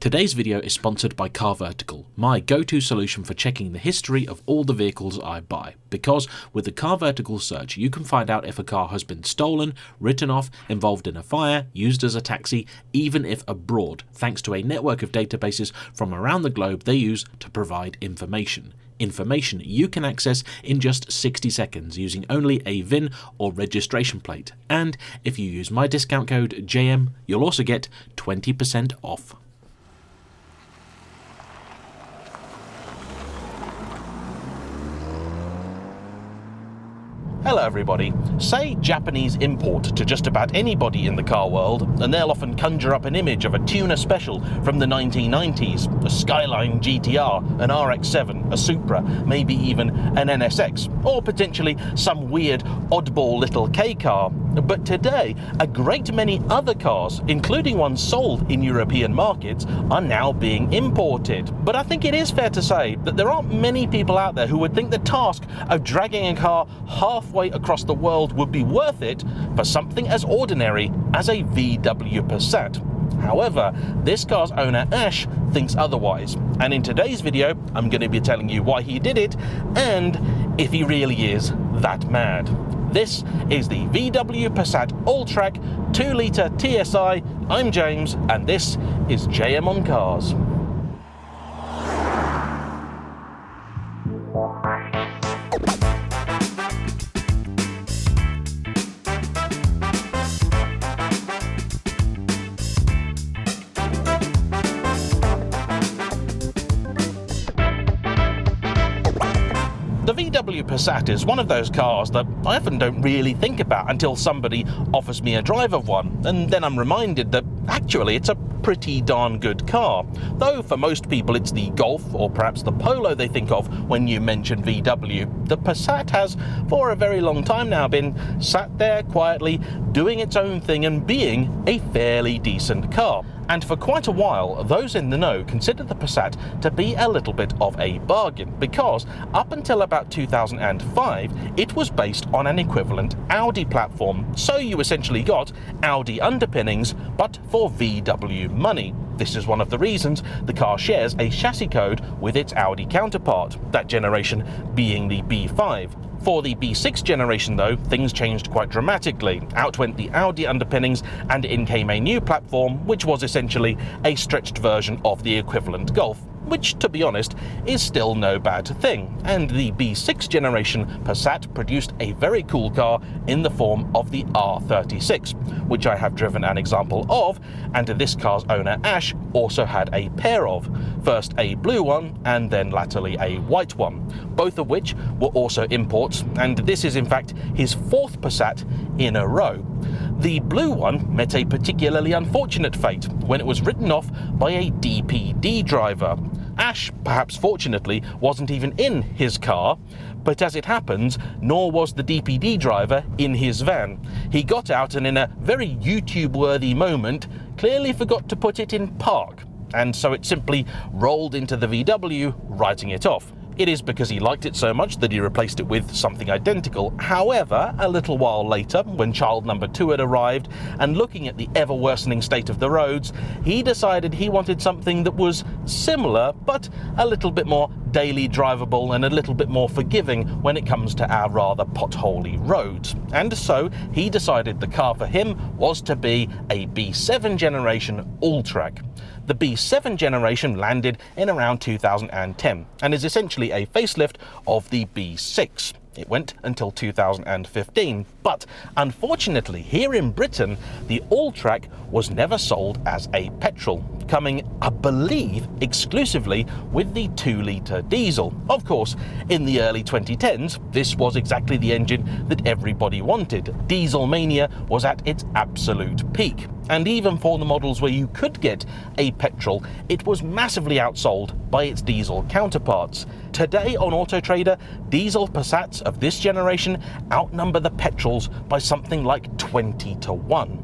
Today's video is sponsored by CarVertical, my go-to solution for checking the history of all the vehicles I buy, because with the CarVertical search you can find out if a car has been stolen, written off, involved in a fire, used as a taxi, even if abroad, thanks to a network of databases from around the globe they use to provide information. Information you can access in just 60 seconds using only a VIN or registration plate, and if you use my discount code JAYEMM you'll also get 20% off. Hello everybody. Say Japanese import to just about anybody in the car world and they'll often conjure up an image of a tuner special from the 1990s, a Skyline GTR, an RX-7, a Supra, maybe even an NSX, or potentially some weird oddball little K car. But today, a great many other cars, including ones sold in European markets, are now being imported. But I think it is fair to say that there aren't many people out there who would think the task of dragging a car halfway across the world would be worth it for something as ordinary as a VW Passat. However, this car's owner Ash thinks otherwise, and in today's video I'm going to be telling you why he did it and if he really is that mad. This is the VW Passat Alltrack 2-litre TSI. I'm James and this is JM on Cars. The VW Passat is one of those cars that I often don't really think about until somebody offers me a drive of one, and then I'm reminded that actually it's a pretty darn good car. Though for most people it's the Golf or perhaps the Polo they think of when you mention VW, the Passat has for a very long time now been sat there quietly doing its own thing and being a fairly decent car. And for quite a while, those in the know considered the Passat to be a little bit of a bargain, because up until about 2005, it was based on an equivalent Audi platform. So you essentially got Audi underpinnings, but for VW money. This is one of the reasons the car shares a chassis code with its Audi counterpart, that generation being the B5. For the B6 generation though, things changed quite dramatically. Out went the Audi underpinnings and in came a new platform which was essentially a stretched version of the equivalent Golf, which to be honest is still no bad thing. And the B6 generation Passat produced a very cool car in the form of the R36, which I have driven an example of, and this car's owner Ash also had a pair of. First a blue one and then latterly a white one, both of which were also imports, and this is in fact his fourth Passat in a row. The blue one met a particularly unfortunate fate when it was written off by a DPD driver. Ash, perhaps fortunately, wasn't even in his car, but as it happens, nor was the DPD driver in his van. He got out and in a very YouTube-worthy moment, clearly forgot to put it in park, and so it simply rolled into the VW, writing it off. It is because he liked it so much that he replaced it with something identical. However, a little while later, when child number 2 had arrived, and looking at the ever-worsening state of the roads, he decided he wanted something that was similar, but a little bit more daily drivable and a little bit more forgiving when it comes to our rather potholy roads. And so he decided the car for him was to be a B7 generation Alltrack. The B7 generation landed in around 2010 and is essentially a facelift of the B6. It went until 2015, but unfortunately here in Britain the Alltrack was never sold as a petrol, coming, I believe, exclusively with the 2-litre diesel. Of course, in the early 2010s, this was exactly the engine that everybody wanted. Diesel mania was at its absolute peak. And even for the models where you could get a petrol, it was massively outsold by its diesel counterparts. Today on Auto Trader, diesel Passats of this generation outnumber the petrols by something like 20 to 1.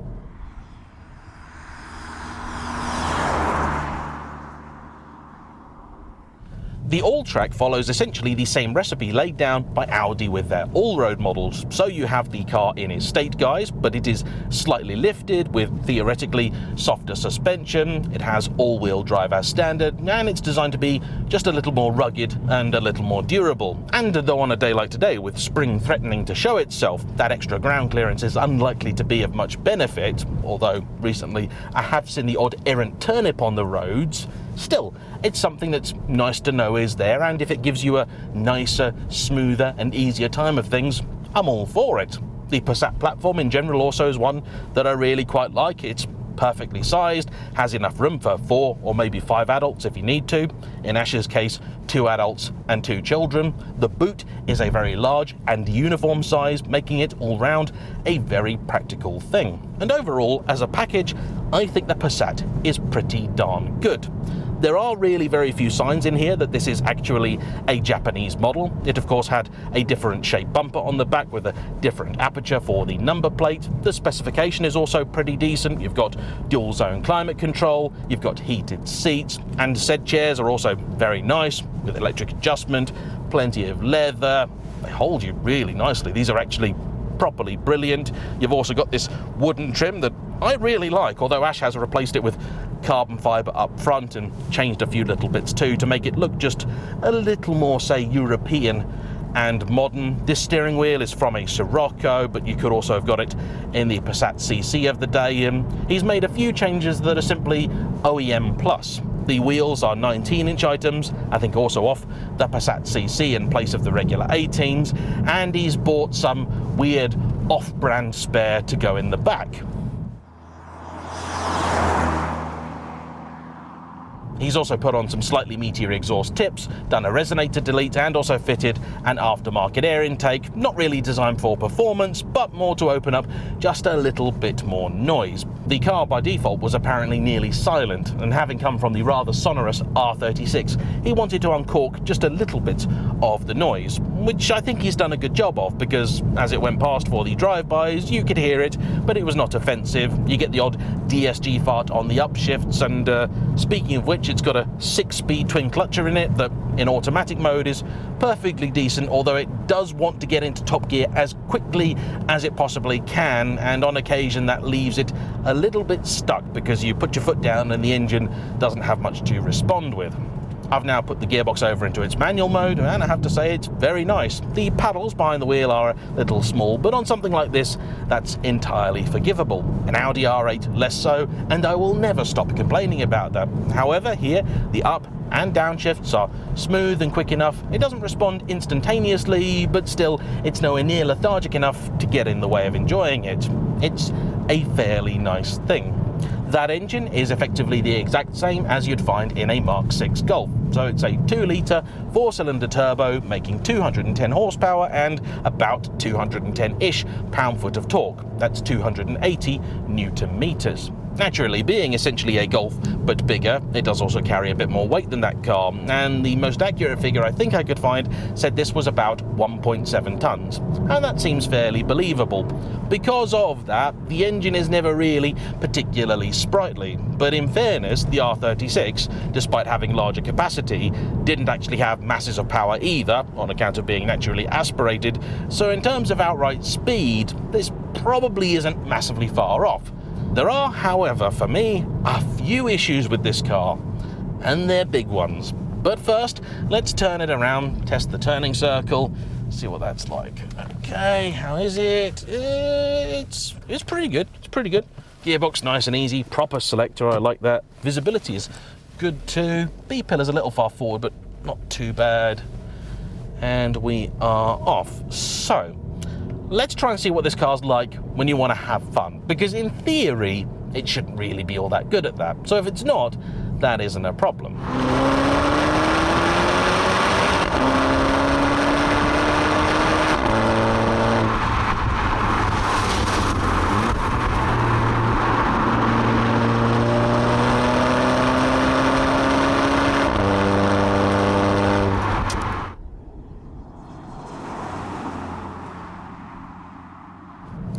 The Alltrack follows essentially the same recipe laid down by Audi with their all-road models. So you have the car in estate guise, but it is slightly lifted with theoretically softer suspension. It has all-wheel drive as standard, and it's designed to be just a little more rugged and a little more durable. And though on a day like today, with spring threatening to show itself, that extra ground clearance is unlikely to be of much benefit, although recently I have seen the odd errant turnip on the roads. Still, it's something that's nice to know is there, and if it gives you a nicer, smoother and easier time of things, I'm all for it. The Passat platform in general also is one that I really quite like. It's perfectly sized, has enough room for 4 or maybe 5 adults if you need to. In Ash's case, 2 adults and 2 children. The boot is a very large and uniform size, making it all round a very practical thing. And overall, as a package, I think the Passat is pretty darn good. There are really very few signs in here that this is actually a Japanese model. It of course had a different shaped bumper on the back with a different aperture for the number plate. The specification is also pretty decent. You've got dual zone climate control, you've got heated seats, and said chairs are also very nice with electric adjustment, plenty of leather. They hold you really nicely. These are actually properly brilliant. You've also got this wooden trim that I really like, although Ash has replaced it with carbon fibre up front and changed a few little bits too to make it look just a little more, say, European and modern. This steering wheel is from a Sirocco, but you could also have got it in the Passat CC of the day. He's made a few changes that are simply OEM plus. The wheels are 19-inch items, I think also off the Passat CC in place of the regular 18s, and he's bought some weird off-brand spare to go in the back. He's also put on some slightly meatier exhaust tips, done a resonator delete, and also fitted an aftermarket air intake, not really designed for performance, but more to open up just a little bit more noise. The car by default was apparently nearly silent, and having come from the rather sonorous R36, he wanted to uncork just a little bit of the noise, which I think he's done a good job of, because as it went past for the drive-bys, you could hear it, but it was not offensive. You get the odd DSG fart on the upshifts, and speaking of which, it's got a 6-speed twin clutcher in it that in automatic mode is perfectly decent, although it does want to get into top gear as quickly as it possibly can, and on occasion that leaves it a little bit stuck because you put your foot down and the engine doesn't have much to respond with. I've now put the gearbox over into its manual mode, and I have to say it's very nice. The paddles behind the wheel are a little small, but on something like this, that's entirely forgivable. An Audi R8 less so, and I will never stop complaining about that. However, here, the up and downshifts are smooth and quick enough. It doesn't respond instantaneously, but still, it's nowhere near lethargic enough to get in the way of enjoying it. It's a fairly nice thing. That engine is effectively the exact same as you'd find in a Mark 6 Golf. So it's a 2-litre 4-cylinder turbo making 210 horsepower and about 210-ish pound-foot of torque. That's 280 newton meters. Naturally, being essentially a Golf but bigger, it does also carry a bit more weight than that car, and the most accurate figure I think I could find said this was about 1.7 tons, and that seems fairly believable. Because of that, the engine is never really particularly sprightly, but in fairness, the R36, despite having larger capacity, didn't actually have masses of power either, on account of being naturally aspirated, so in terms of outright speed, this probably isn't massively far off. There are, however, for me, a few issues with this car, and they're big ones. But first, let's turn it around, test the turning circle, see what that's like. Okay, how is it? It's pretty good, it's pretty good. Gearbox nice and easy, proper selector, I like that. Visibility is good too. B-pillar's a little far forward, but not too bad. And we are off. So, let's try and see what this car's like when you want to have fun, because in theory, it shouldn't really be all that good at that. So if it's not, that isn't a problem.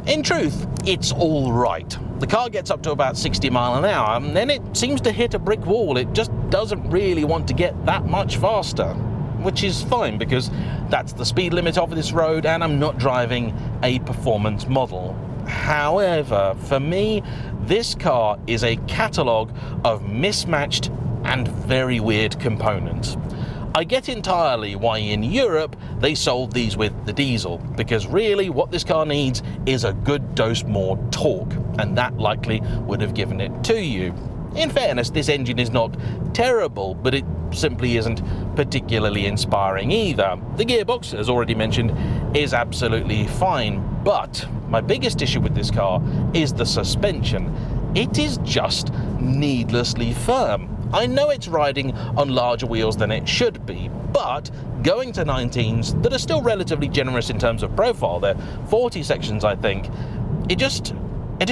In truth, it's all right. The car gets up to about 60 miles an hour, and then it seems to hit a brick wall. It just doesn't really want to get that much faster. which is fine because that's the speed limit of this road and I'm not driving a performance model. However, for me, this car is a catalogue of mismatched and very weird components. I get entirely why in Europe they sold these with the diesel, because really what this car needs is a good dose more torque, and that likely would have given it to you. In fairness, this engine is not terrible, but it simply isn't particularly inspiring either. The gearbox, as already mentioned, is absolutely fine, but my biggest issue with this car is the suspension. It is just needlessly firm. I know it's riding on larger wheels than it should be, but going to 19s that are still relatively generous in terms of profile, they're 40 sections I think, it just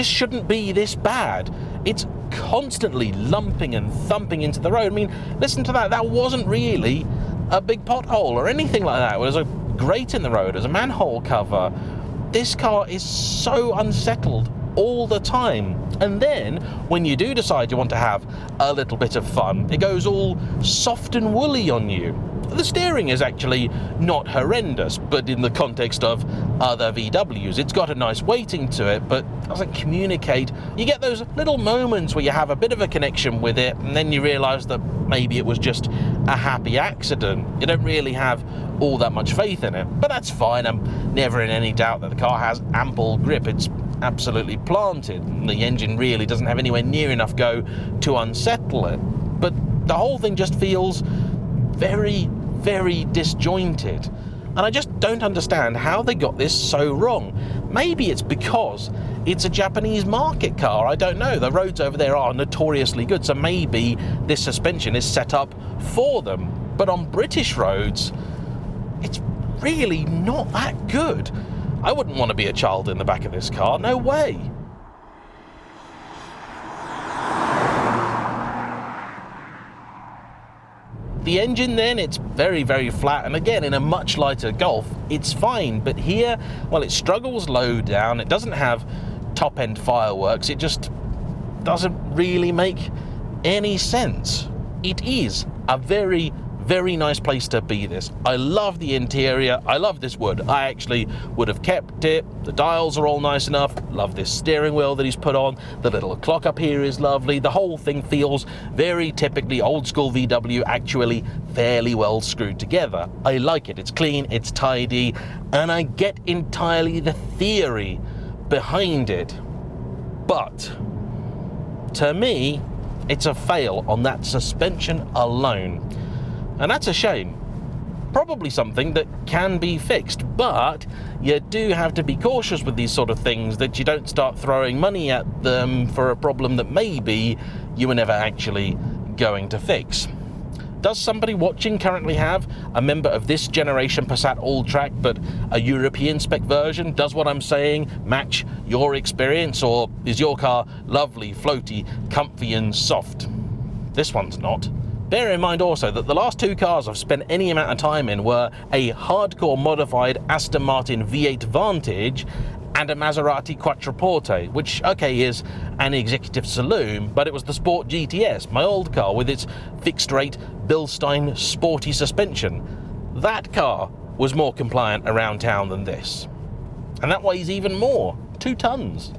shouldn't be this bad. It's constantly lumping and thumping into the road. I mean, listen to that, that wasn't really a big pothole or anything like that. It was a grate in the road, it was a manhole cover. This car is so unsettled all the time, and then when you do decide you want to have a little bit of fun, it goes all soft and woolly on you. The steering is actually not horrendous, but in the context of other VWs, it's got a nice weighting to it, but doesn't communicate. You get those little moments where you have a bit of a connection with it, and then you realise that maybe it was just a happy accident. You don't really have all that much faith in it, but that's fine. I'm never in any doubt that the car has ample grip. It's absolutely planted. The engine really doesn't have anywhere near enough go to unsettle it, but the whole thing just feels very, very disjointed, and I just don't understand how they got this so wrong. Maybe it's because it's a Japanese market car, I don't know. The roads over there are notoriously good, so maybe this suspension is set up for them, but on British roads it's really not that good. I wouldn't want to be a child in the back of this car, no way. The engine then, it's very, very flat, and again, in a much lighter Golf, it's fine, but here, well, it struggles low down, it doesn't have top-end fireworks, it just doesn't really make any sense. It is a very, very nice place to be this. I love the interior, I love this wood. I actually would have kept it. The dials are all nice enough. Love this steering wheel that he's put on. The little clock up here is lovely. The whole thing feels very typically old school VW, actually fairly well screwed together. I like it. It's clean, it's tidy, and I get entirely the theory behind it. But to me, it's a fail on that suspension alone. And that's a shame. Probably something that can be fixed, but you do have to be cautious with these sort of things, that you don't start throwing money at them for a problem that maybe you were never actually going to fix. Does somebody watching currently have a member of this generation Passat Alltrack, but a European spec version? Does what I'm saying match your experience, or is your car lovely, floaty, comfy and soft? This one's not. Bear in mind also that the last two cars I've spent any amount of time in were a hardcore modified Aston Martin V8 Vantage and a Maserati Quattroporte, which, okay, is an executive saloon, but it was the Sport GTS, my old car, with its fixed-rate Bilstein sporty suspension. That car was more compliant around town than this. And that weighs even more, 2 tons.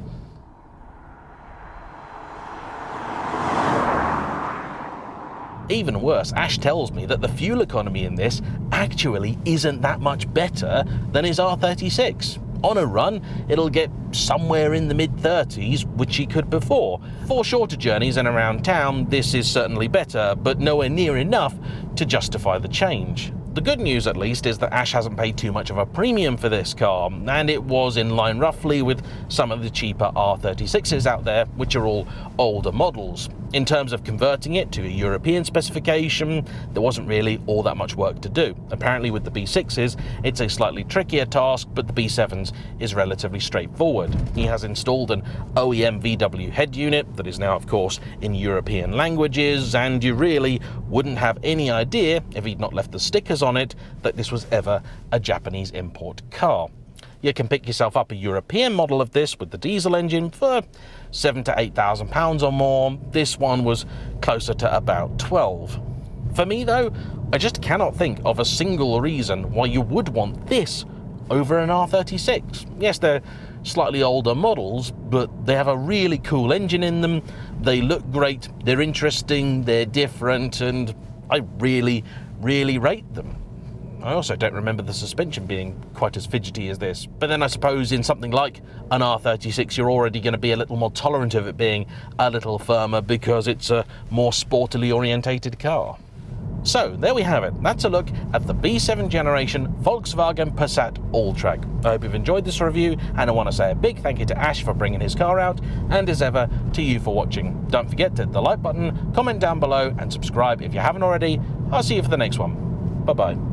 Even worse, Ash tells me that the fuel economy in this actually isn't that much better than his R36. On a run, it'll get somewhere in the mid-30s, which he could before. For shorter journeys and around town, this is certainly better, but nowhere near enough to justify the change. The good news, at least, is that Ash hasn't paid too much of a premium for this car, and it was in line roughly with some of the cheaper R36s out there, which are all older models. In terms of converting it to a European specification, there wasn't really all that much work to do. Apparently with the B6s, it's a slightly trickier task, but the B7s is relatively straightforward. He has installed an OEM VW head unit that is now, of course, in European languages, and you really wouldn't have any idea, if he'd not left the stickers on it, that this was ever a Japanese import car. You can pick yourself up a European model of this with the diesel engine for £7,000 to £8,000 or more. This one was closer to about 12. For me though, I just cannot think of a single reason why you would want this over an R36. Yes, they're slightly older models, but they have a really cool engine in them, they look great, they're interesting, they're different, and I really, really rate them. I also don't remember the suspension being quite as fidgety as this, but then I suppose in something like an R36 you're already going to be a little more tolerant of it being a little firmer because it's a more sportily orientated car. So there we have it, that's a look at the B7 generation Volkswagen Passat Alltrack. I hope you've enjoyed this review, and I want to say a big thank you to Ash for bringing his car out, and as ever to you for watching. Don't forget to hit the like button, comment down below and subscribe if you haven't already. I'll see you for the next one. Bye bye.